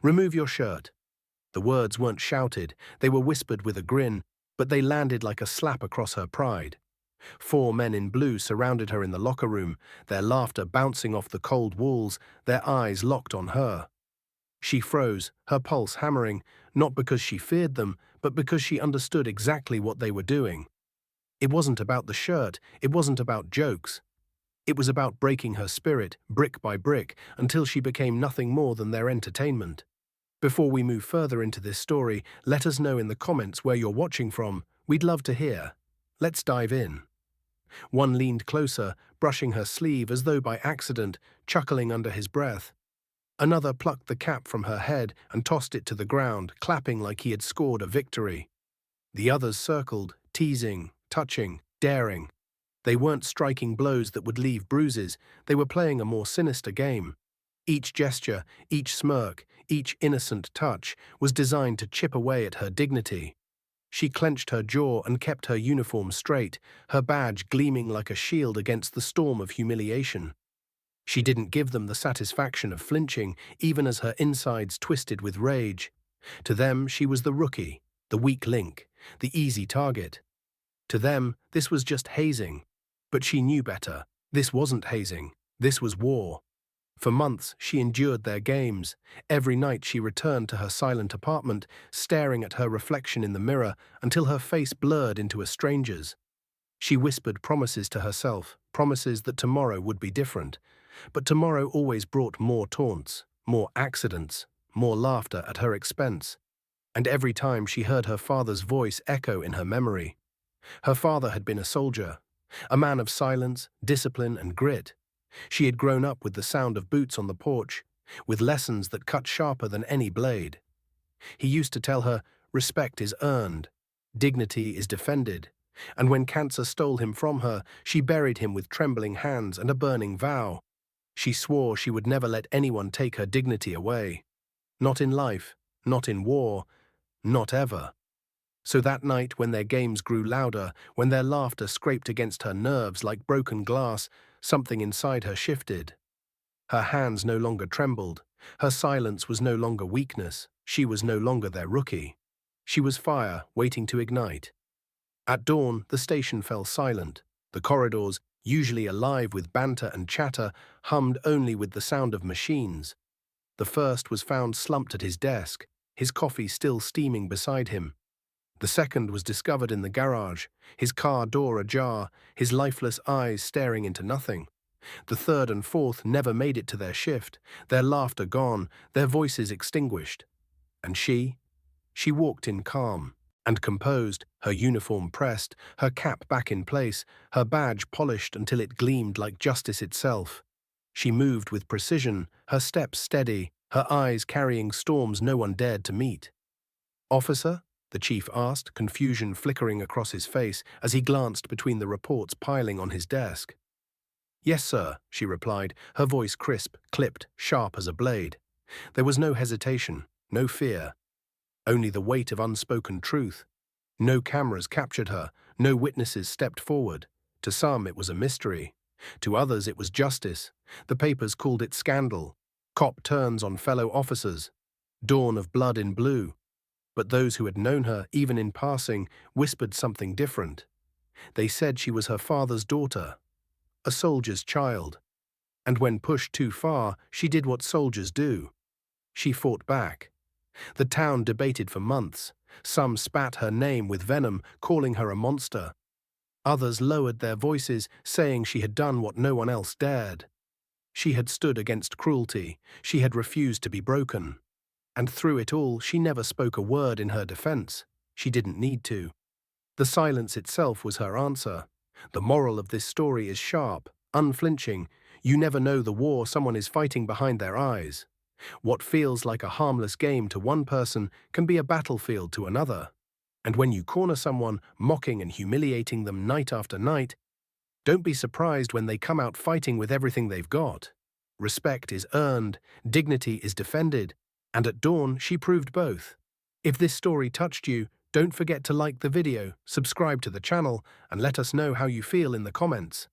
Remove your shirt. The words weren't shouted, they were whispered with a grin, but they landed like a slap across her pride. 4 men in blue surrounded her in the locker room, their laughter bouncing off the cold walls, their eyes locked on her. She froze, her pulse hammering, not because she feared them, but because she understood exactly what they were doing. It wasn't about the shirt, it wasn't about jokes. It was about breaking her spirit, brick by brick, until she became nothing more than their entertainment. Before we move further into this story, let us know in the comments where you're watching from. We'd love to hear. Let's dive in. One leaned closer, brushing her sleeve as though by accident, chuckling under his breath. Another plucked the cap from her head and tossed it to the ground, clapping like he had scored a victory. The others circled, teasing, touching, daring. They weren't striking blows that would leave bruises, they were playing a more sinister game. Each gesture, each smirk, each innocent touch was designed to chip away at her dignity. She clenched her jaw and kept her uniform straight, her badge gleaming like a shield against the storm of humiliation. She didn't give them the satisfaction of flinching, even as her insides twisted with rage. To them, she was the rookie, the weak link, the easy target. To them, this was just hazing. But she knew better. This wasn't hazing. This was war. For months, she endured their games. Every night she returned to her silent apartment, staring at her reflection in the mirror until her face blurred into a stranger's. She whispered promises to herself, promises that tomorrow would be different. But tomorrow always brought more taunts, more accidents, more laughter at her expense. And every time she heard her father's voice echo in her memory. Her father had been a soldier, a man of silence, discipline, and grit. She had grown up with the sound of boots on the porch, with lessons that cut sharper than any blade. He used to tell her, respect is earned, dignity is defended, and when cancer stole him from her, she buried him with trembling hands and a burning vow. She swore she would never let anyone take her dignity away. Not in life, not in war, not ever. So that night, when their games grew louder, when their laughter scraped against her nerves like broken glass, something inside her shifted. Her hands no longer trembled. Her silence was no longer weakness. She was no longer their rookie. She was fire waiting to ignite. At dawn, the station fell silent. The corridors, usually alive with banter and chatter, hummed only with the sound of machines. The first was found slumped at his desk, his coffee still steaming beside him. The second was discovered in the garage, his car door ajar, his lifeless eyes staring into nothing. The third and fourth never made it to their shift, their laughter gone, their voices extinguished. And she walked in calm and composed, her uniform pressed, her cap back in place, her badge polished until it gleamed like justice itself. She moved with precision, her steps steady, her eyes carrying storms no one dared to meet. "Officer?" the chief asked, confusion flickering across his face as he glanced between the reports piling on his desk. "Yes, sir," she replied, her voice crisp, clipped, sharp as a blade. There was no hesitation, no fear, only the weight of unspoken truth. No cameras captured her, no witnesses stepped forward. To some, it was a mystery. To others, it was justice. The papers called it scandal. Cop turns on fellow officers. Dawn of blood in blue. But those who had known her, even in passing, whispered something different. They said she was her father's daughter, a soldier's child. And when pushed too far, she did what soldiers do. She fought back. The town debated for months. Some spat her name with venom, calling her a monster. Others lowered their voices, saying she had done what no one else dared. She had stood against cruelty. She had refused to be broken. And through it all, she never spoke a word in her defense. She didn't need to. The silence itself was her answer. The moral of this story is sharp, unflinching. You never know the war someone is fighting behind their eyes. What feels like a harmless game to one person can be a battlefield to another. And when you corner someone, mocking and humiliating them night after night, don't be surprised when they come out fighting with everything they've got. Respect is earned, dignity is defended, and at dawn she proved both. If this story touched you, don't forget to like the video, subscribe to the channel, and let us know how you feel in the comments.